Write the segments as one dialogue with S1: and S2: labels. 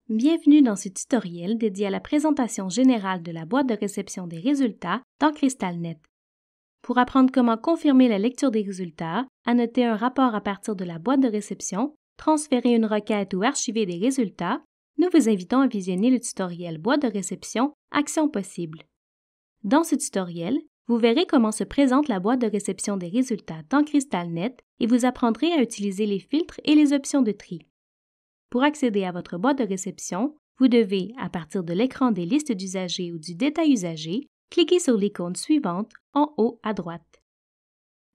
S1: Bienvenue dans ce tutoriel dédié à la présentation générale de la boîte de réception des résultats dans CrystalNet. Pour apprendre comment confirmer la lecture des résultats, annoter un rapport à partir de la boîte de réception, transférer une requête ou archiver des résultats, nous vous invitons à visionner le tutoriel Boîte de réception Actions possibles. Dans ce tutoriel, vous verrez comment se présente la boîte de réception des résultats dans CrystalNet et vous apprendrez à utiliser les filtres et les options de tri. Pour accéder à votre boîte de réception, vous devez, à partir de l'écran des listes d'usagers ou du détail usagers, cliquer sur l'icône suivante en haut à droite.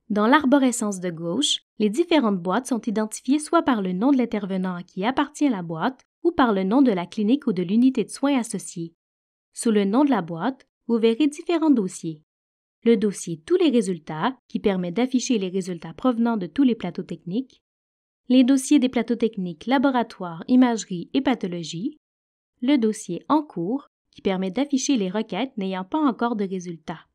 S1: Dans l'arborescence de gauche, les différentes boîtes sont identifiées soit par le nom de l'intervenant à qui appartient la boîte ou par le nom de la clinique ou de l'unité de soins associée. Sous le nom de la boîte, vous verrez différents dossiers. Le dossier Tous les résultats, qui permet d'afficher les résultats provenant de tous les plateaux techniques, les dossiers des plateaux techniques laboratoire, imagerie et pathologie, le dossier En cours, qui permet d'afficher les requêtes n'ayant pas encore de résultats.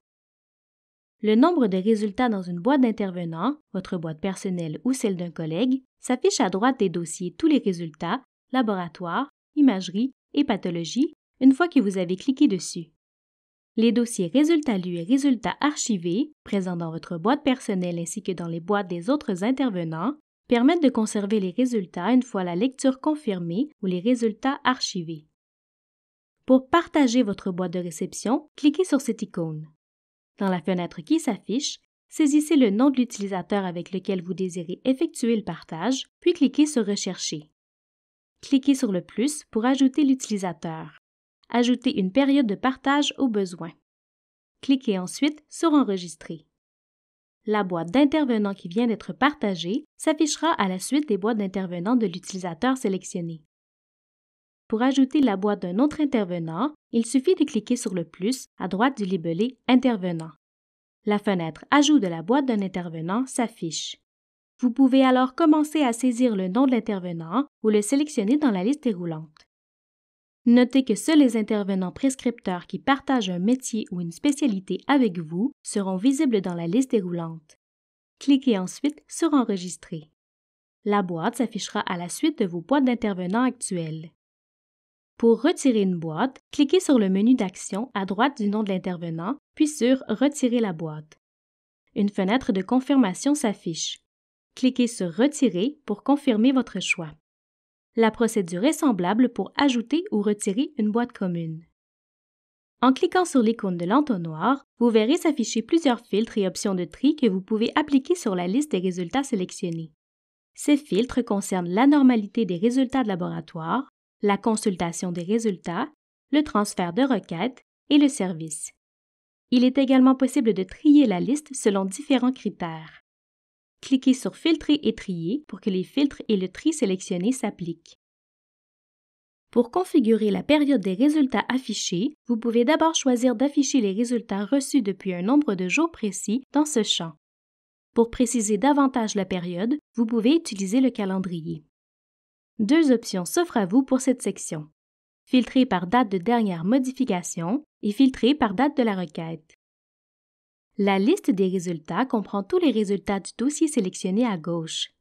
S1: Le nombre de résultats dans une boîte d'intervenants, votre boîte personnelle ou celle d'un collègue, s'affiche à droite des dossiers Tous les résultats, laboratoire, imagerie et pathologie une fois que vous avez cliqué dessus. Les dossiers Résultats lus et Résultats archivés, présents dans votre boîte personnelle ainsi que dans les boîtes des autres intervenants, permettent de conserver les résultats une fois la lecture confirmée ou les résultats archivés. Pour partager votre boîte de réception, cliquez sur cette icône. Dans la fenêtre qui s'affiche, saisissez le nom de l'utilisateur avec lequel vous désirez effectuer le partage, puis cliquez sur Rechercher. Cliquez sur le plus pour ajouter l'utilisateur. Ajoutez une période de partage au besoin. Cliquez ensuite sur Enregistrer. La boîte d'intervenants qui vient d'être partagée s'affichera à la suite des boîtes d'intervenants de l'utilisateur sélectionné. Pour ajouter la boîte d'un autre intervenant, il suffit de cliquer sur le plus à droite du libellé Intervenant. La fenêtre Ajout de la boîte d'un intervenant s'affiche. Vous pouvez alors commencer à saisir le nom de l'intervenant ou le sélectionner dans la liste déroulante. Notez que seuls les intervenants prescripteurs qui partagent un métier ou une spécialité avec vous seront visibles dans la liste déroulante. Cliquez ensuite sur Enregistrer. La boîte s'affichera à la suite de vos boîtes d'intervenants actuelles. Pour retirer une boîte, cliquez sur le menu d'action à droite du nom de l'intervenant, puis sur Retirer la boîte. Une fenêtre de confirmation s'affiche. Cliquez sur Retirer pour confirmer votre choix. La procédure est semblable pour ajouter ou retirer une boîte commune. En cliquant sur l'icône de l'entonnoir, vous verrez s'afficher plusieurs filtres et options de tri que vous pouvez appliquer sur la liste des résultats sélectionnés. Ces filtres concernent l'anormalité des résultats de laboratoire, la consultation des résultats, le transfert de requêtes et le service. Il est également possible de trier la liste selon différents critères. Cliquez sur Filtrer et trier pour que les filtres et le tri sélectionnés s'appliquent. Pour configurer la période des résultats affichés, vous pouvez d'abord choisir d'afficher les résultats reçus depuis un nombre de jours précis dans ce champ. Pour préciser davantage la période, vous pouvez utiliser le calendrier. Deux options s'offrent à vous pour cette section. Filtrer par date de dernière modification et filtrer par date de la requête. La liste des résultats comprend tous les résultats du dossier sélectionné à gauche.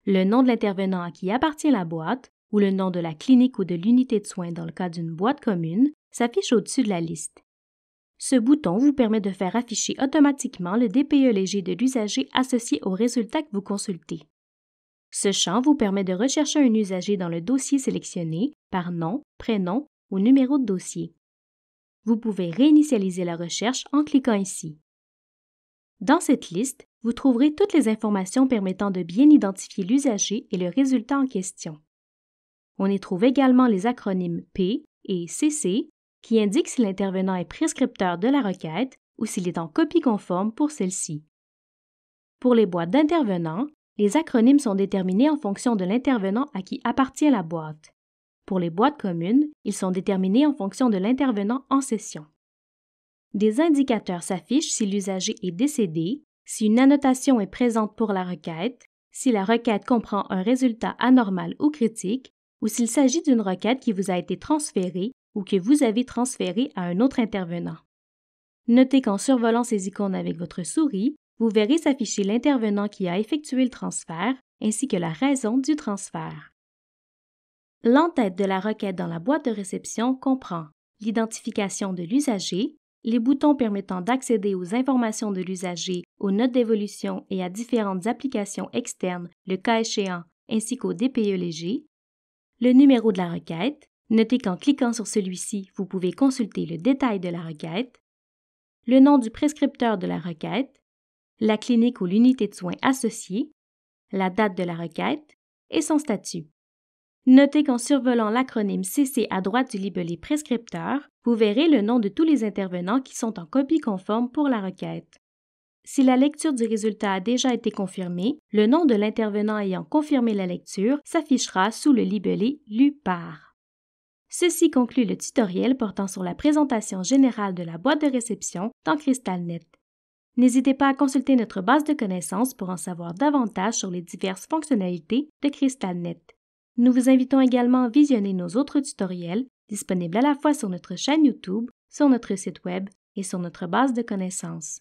S1: Le nom de l'intervenant à qui appartient la boîte ou le nom de la clinique ou de l'unité de soins dans le cas d'une boîte commune s'affiche au-dessus de la liste. Ce bouton vous permet de faire afficher automatiquement le DPE léger de l'usager associé aux résultats que vous consultez. Ce champ vous permet de rechercher un usager dans le dossier sélectionné par nom, prénom ou numéro de dossier. Vous pouvez réinitialiser la recherche en cliquant ici. Dans cette liste, vous trouverez toutes les informations permettant de bien identifier l'usager et le résultat en question. On y trouve également les acronymes P et CC qui indiquent si l'intervenant est prescripteur de la requête ou s'il est en copie conforme pour celle-ci. Pour les boîtes d'intervenants, les acronymes sont déterminés en fonction de l'intervenant à qui appartient la boîte. Pour les boîtes communes, ils sont déterminés en fonction de l'intervenant en session. Des indicateurs s'affichent si l'usager est décédé, si une annotation est présente pour la requête, si la requête comprend un résultat anormal ou critique, ou s'il s'agit d'une requête qui vous a été transférée ou que vous avez transférée à un autre intervenant. Notez qu'en survolant ces icônes avec votre souris, vous verrez s'afficher l'intervenant qui a effectué le transfert ainsi que la raison du transfert. L'entête de la requête dans la boîte de réception comprend l'identification de l'usager, les boutons permettant d'accéder aux informations de l'usager, aux notes d'évolution et à différentes applications externes, le cas échéant, ainsi qu'au DPE léger, le numéro de la requête. Notez qu'en cliquant sur celui-ci, vous pouvez consulter le détail de la requête, le nom du prescripteur de la requête, la clinique ou l'unité de soins associée, la date de la requête et son statut. Notez qu'en survolant l'acronyme CC à droite du libellé prescripteur, vous verrez le nom de tous les intervenants qui sont en copie conforme pour la requête. Si la lecture du résultat a déjà été confirmée, le nom de l'intervenant ayant confirmé la lecture s'affichera sous le libellé « Lu par ». Ceci conclut le tutoriel portant sur la présentation générale de la boîte de réception dans CrystalNet. N'hésitez pas à consulter notre base de connaissances pour en savoir davantage sur les diverses fonctionnalités de CrystalNet. Nous vous invitons également à visionner nos autres tutoriels disponibles à la fois sur notre chaîne YouTube, sur notre site Web et sur notre base de connaissances.